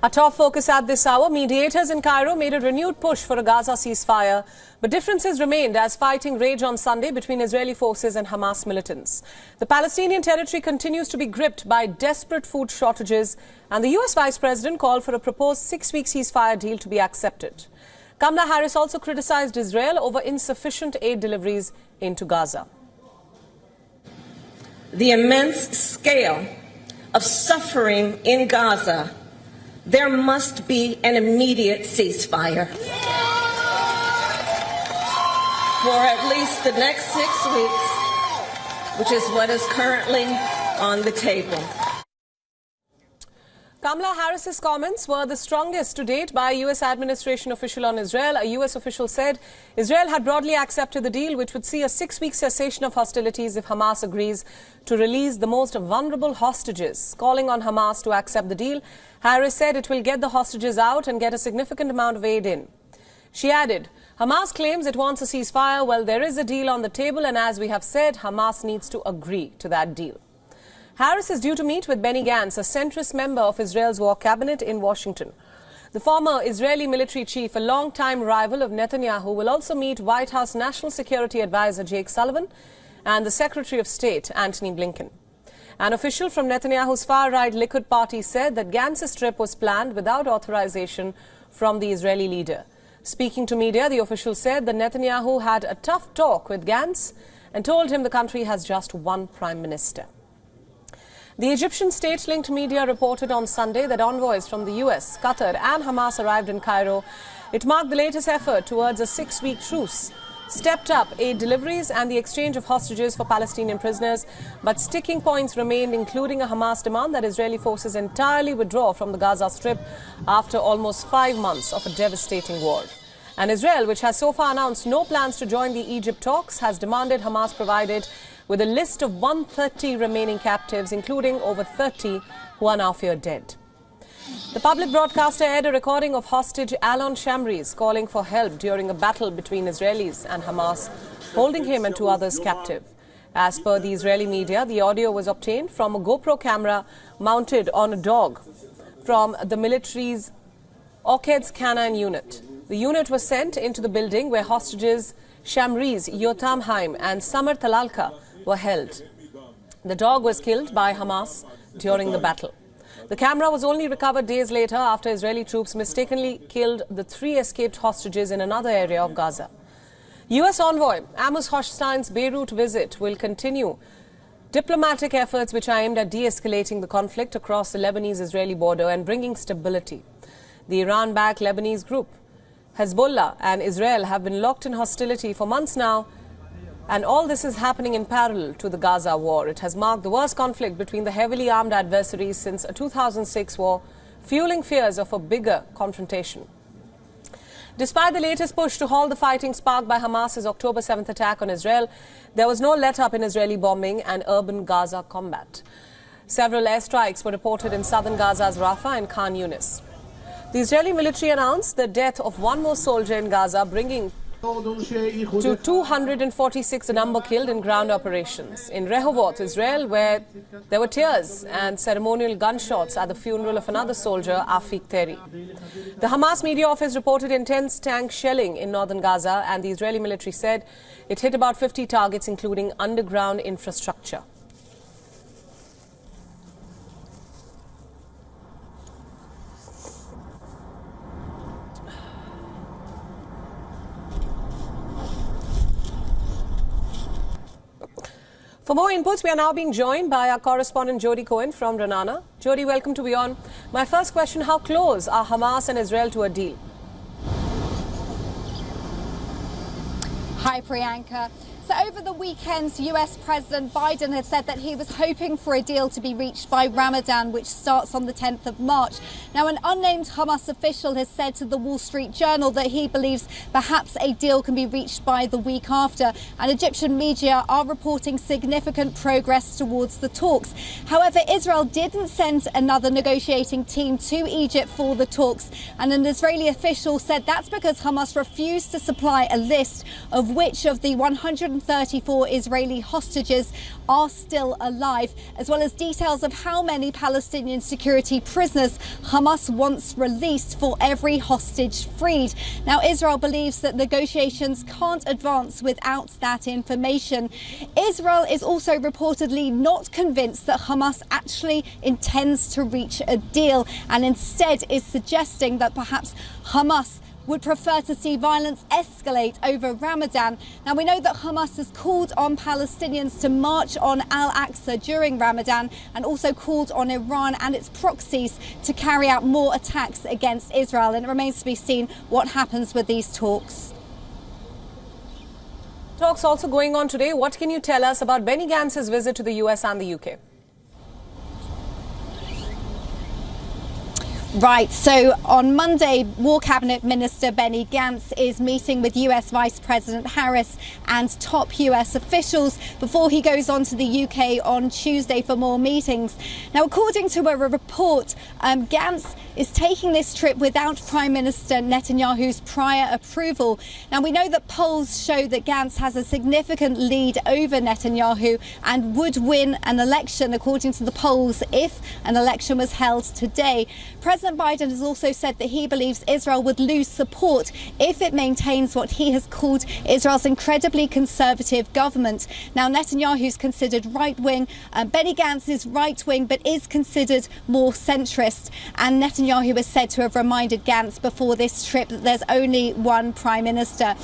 A top focus at this hour, mediators in Cairo made a renewed push for a Gaza ceasefire, but differences remained as fighting raged on Sunday between Israeli forces and Hamas militants. The Palestinian territory continues to be gripped by desperate food shortages, and the US Vice President called for a proposed 6-week ceasefire deal to be accepted. Kamala Harris also criticized Israel over insufficient aid deliveries into Gaza. The immense scale of suffering in Gaza, there must be an immediate ceasefire. For at least the next 6 weeks, which is what is currently on the table. Kamala Harris's comments were the strongest to date by a U.S. administration official on Israel. A U.S. official said Israel had broadly accepted the deal, which would see a 6-week cessation of hostilities if Hamas agrees to release the most vulnerable hostages. Calling on Hamas to accept the deal, Harris said it will get the hostages out and get a significant amount of aid in. She added, Hamas claims it wants a ceasefire. Well, there is a deal on the table, and as we have said, Hamas needs to agree to that deal. Harris is due to meet with Benny Gantz, a centrist member of Israel's war cabinet in Washington. The former Israeli military chief, a long-time rival of Netanyahu, will also meet White House National Security Advisor Jake Sullivan and the Secretary of State, Antony Blinken. An official from Netanyahu's far-right Likud party said that Gantz's trip was planned without authorization from the Israeli leader. Speaking to media, the official said that Netanyahu had a tough talk with Gantz and told him the country has just one prime minister. The Egyptian state-linked media reported on Sunday that envoys from the US, Qatar and Hamas arrived in Cairo. It marked the latest effort towards a 6-week truce, stepped up aid deliveries and the exchange of hostages for Palestinian prisoners. But sticking points remained, including a Hamas demand that Israeli forces entirely withdraw from the Gaza Strip after almost 5 months of a devastating war. And Israel, which has so far announced no plans to join the Egypt talks, has demanded Hamas provide it with a list of 130 remaining captives, including over 30 who are now feared dead. The public broadcaster aired a recording of hostage Alon Shamri's calling for help during a battle between Israelis and Hamas, holding him and 2 others captive. As per the Israeli media, the audio was obtained from a GoPro camera mounted on a dog from the military's Orked's canine unit. The unit was sent into the building where hostages Shamri's Yotam Haim and Samar Talalka were held. The dog was killed by Hamas during the battle. The camera was only recovered days later after Israeli troops mistakenly killed the 3 escaped hostages in another area of Gaza. U.S. envoy Amos Hochstein's Beirut visit will continue diplomatic efforts which are aimed at de-escalating the conflict across the Lebanese-Israeli border and bringing stability. The Iran-backed Lebanese group Hezbollah and Israel have been locked in hostility for months now, and all this is happening in parallel to the Gaza war. It has marked the worst conflict between the heavily armed adversaries since a 2006 war, fueling fears of a bigger confrontation. Despite the latest push to halt the fighting sparked by Hamas's October 7th attack on Israel, there was no let-up in Israeli bombing and urban Gaza combat. Several airstrikes were reported in southern Gaza's Rafah and Khan Yunis. The Israeli military announced the death of 1 more soldier in Gaza, bringing to 246 the number killed in ground operations. In Rehovot, Israel, where there were tears and ceremonial gunshots at the funeral of another soldier, Afik Teri. The Hamas media office reported intense tank shelling in northern Gaza, and the Israeli military said it hit about 50 targets, including underground infrastructure. For more inputs, we are now being joined by our correspondent Jody Cohen from Renana. Jody, welcome to WION. My first question, how close are Hamas and Israel to a deal? Hi, Priyanka. So over the weekend, US President Biden had said that he was hoping for a deal to be reached by Ramadan, which starts on the 10th of March. Now, an unnamed Hamas official has said to the Wall Street Journal that he believes perhaps a deal can be reached by the week after. And Egyptian media are reporting significant progress towards the talks. However, Israel didn't send another negotiating team to Egypt for the talks. And an Israeli official said that's because Hamas refused to supply a list of which of the 100 134 Israeli hostages are still alive, as well as details of how many Palestinian security prisoners Hamas wants released for every hostage freed. Now, Israel believes that negotiations can't advance without that information. Israel is also reportedly not convinced that Hamas actually intends to reach a deal, and instead is suggesting that perhaps Hamas would prefer to see violence escalate over Ramadan. Now, we know that Hamas has called on Palestinians to march on Al-Aqsa during Ramadan, and also called on Iran and its proxies to carry out more attacks against Israel. And it remains to be seen what happens with these talks. Talks also going on today. What can you tell us about Benny Gantz's visit to the US and the UK? Right, so on Monday, War Cabinet Minister Benny Gantz is meeting with US Vice President Harris and top US officials before he goes on to the UK on Tuesday for more meetings. Now, according to a report, Gantz is taking this trip without Prime Minister Netanyahu's prior approval. Now, we know that polls show that Gantz has a significant lead over Netanyahu and would win an election, according to the polls, if an election was held today. President Biden has also said that he believes Israel would lose support if it maintains what he has called Israel's incredibly conservative government. Now, Netanyahu's considered right-wing, Benny Gantz is right-wing but is considered more centrist, and Netanyahu is said to have reminded Gantz before this trip that there's only one prime minister.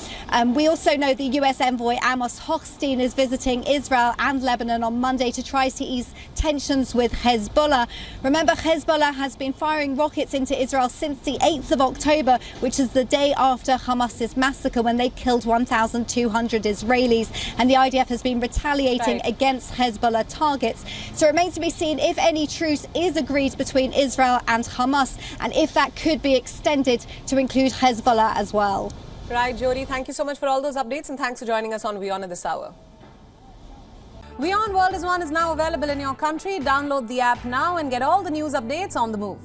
We also know the US envoy Amos Hochstein is visiting Israel and Lebanon on Monday to try to ease tensions with Hezbollah. Remember, Hezbollah has been firing rockets into Israel since the 8th of October, which is the day after Hamas's massacre when they killed 1,200 Israelis. And the IDF has been retaliating against Hezbollah targets. So it remains to be seen if any truce is agreed between Israel and Hamas, and if that could be extended to include Hezbollah as well. Right, Jody, thank you so much for all those updates, and thanks for joining us on WION at this hour. WION World is now available in your country. Download the app now and get all the news updates on the move.